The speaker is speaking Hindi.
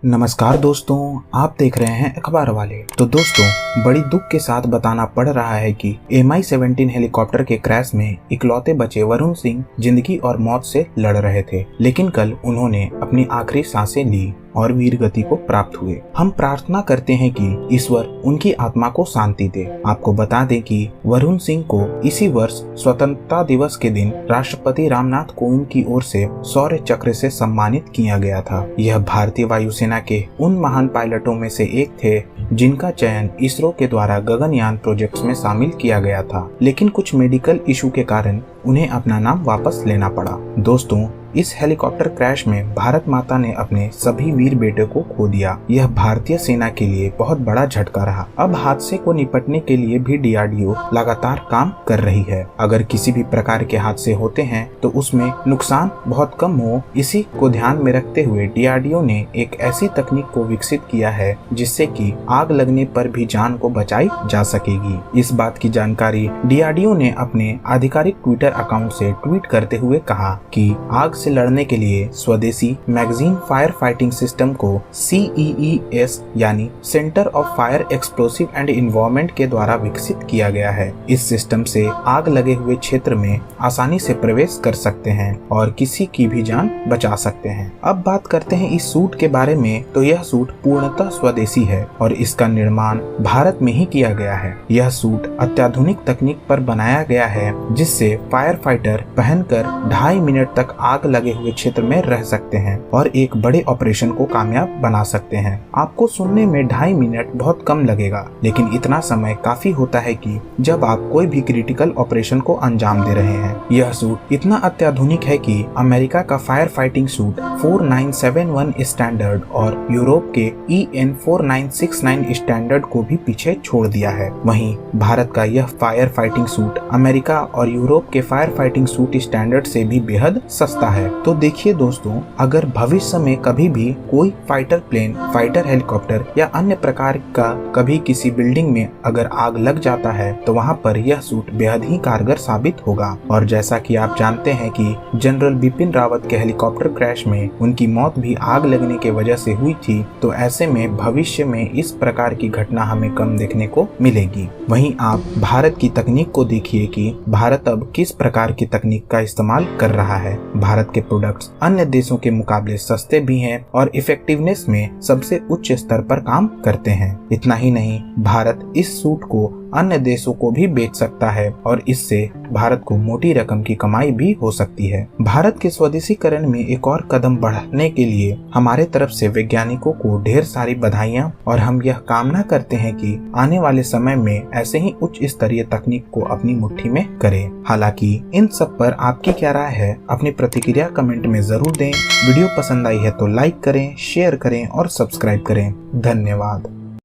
नमस्कार दोस्तों, आप देख रहे हैं अखबार वाले। तो दोस्तों, बड़ी दुख के साथ बताना पड़ रहा है कि Mi-17 हेलीकॉप्टर के क्रैश में इकलौते बचे वरुण सिंह जिंदगी और मौत से लड़ रहे थे, लेकिन कल उन्होंने अपनी आखिरी सांसें ली और वीर गति को प्राप्त हुए। हम प्रार्थना करते हैं कि ईश्वर उनकी आत्मा को शांति दे। आपको बता दें कि वरुण सिंह को इसी वर्ष स्वतंत्रता दिवस के दिन राष्ट्रपति रामनाथ कोविंद की ओर से शौर्य चक्र से सम्मानित किया गया था। यह भारतीय वायुसेना के उन महान पायलटों में से एक थे जिनका चयन इसरो के द्वारा गगनयान प्रोजेक्ट्स में शामिल किया गया था, लेकिन कुछ मेडिकल इशू के कारण उन्हें अपना नाम वापस लेना पड़ा। दोस्तों, इस हेलीकॉप्टर क्रैश में भारत माता ने अपने सभी वीर बेटे को खो दिया। यह भारतीय सेना के लिए बहुत बड़ा झटका रहा। अब हादसे को निपटने के लिए भी DRDO लगातार काम कर रही है। अगर किसी भी प्रकार के हादसे होते हैं तो उसमें नुकसान बहुत कम हो, इसी को ध्यान में रखते हुए DRDO ने एक ऐसी तकनीक को विकसित किया है जिससे कि आग लगने पर भी जान को बचाई जा सकेगी। इस बात की जानकारी DRDO ने अपने आधिकारिक ट्विटर अकाउंट से ट्वीट करते हुए कहा कि आग से लड़ने के लिए स्वदेशी मैगजीन फायर फाइटिंग सिस्टम को CEES यानी centre of fire explosive and environment के द्वारा विकसित किया गया है। इस सिस्टम से आग लगे हुए क्षेत्र में आसानी से प्रवेश कर सकते हैं और किसी की भी जान बचा सकते हैं। अब बात करते हैं इस सूट के बारे में। तो यह सूट पूर्णतः स्वदेशी है और इसका निर्माण भारत में ही किया गया है। यह सूट अत्याधुनिक तकनीक पर बनाया गया है जिससे फायर फाइटर पहनकर 2.5 मिनट तक आग लगे हुए क्षेत्र में रह सकते हैं और एक बड़े ऑपरेशन को कामयाब बना सकते हैं। आपको सुनने में 2.5 मिनट बहुत कम लगेगा, लेकिन इतना समय काफी होता है कि जब आप कोई भी क्रिटिकल ऑपरेशन को अंजाम दे रहे हैं। यह सूट इतना अत्याधुनिक है कि अमेरिका का फायर फाइटिंग सूट 4971 स्टैंडर्ड और यूरोप के EN 4969 स्टैंडर्ड को भी पीछे छोड़ दिया है। वहीं भारत का यह फायर फाइटिंग सूट अमेरिका और यूरोप के फायर फाइटिंग सूट स्टैंडर्ड से भी बेहद सस्ता है। तो देखिए दोस्तों, अगर भविष्य में कभी भी कोई फाइटर प्लेन, फाइटर हेलीकॉप्टर या अन्य प्रकार का कभी किसी बिल्डिंग में अगर आग लग जाता है तो वहाँ पर यह सूट बेहद ही कारगर साबित होगा। और जैसा कि आप जानते हैं कि जनरल बिपिन रावत के हेलीकॉप्टर क्रैश में उनकी मौत भी आग लगने के वजह से हुई थी, तो ऐसे में भविष्य में इस प्रकार की घटना हमें कम देखने को मिलेगी। वहीं आप भारत की तकनीक को देखिए कि भारत अब किस प्रकार की तकनीक का इस्तेमाल कर रहा है। भारत के प्रोडक्ट्स अन्य देशों के मुकाबले सस्ते भी हैं और इफेक्टिवनेस में सबसे उच्च स्तर पर काम करते हैं। इतना ही नहीं, भारत इस सूट को अन्य देशों को भी बेच सकता है और इससे भारत को मोटी रकम की कमाई भी हो सकती है। भारत के स्वदेशीकरण में एक और कदम बढ़ाने के लिए हमारे तरफ से वैज्ञानिकों को ढेर सारी बधाइयां, और हम यह कामना करते हैं कि आने वाले समय में ऐसे ही उच्च स्तरीय तकनीक को अपनी मुट्ठी में करें। हालांकि इन सब पर आपकी क्या राय है, अपनी प्रतिक्रिया कमेंट में जरूर दें। वीडियो पसंद आई है तो लाइक करें, शेयर करें और सब्सक्राइब करें। धन्यवाद।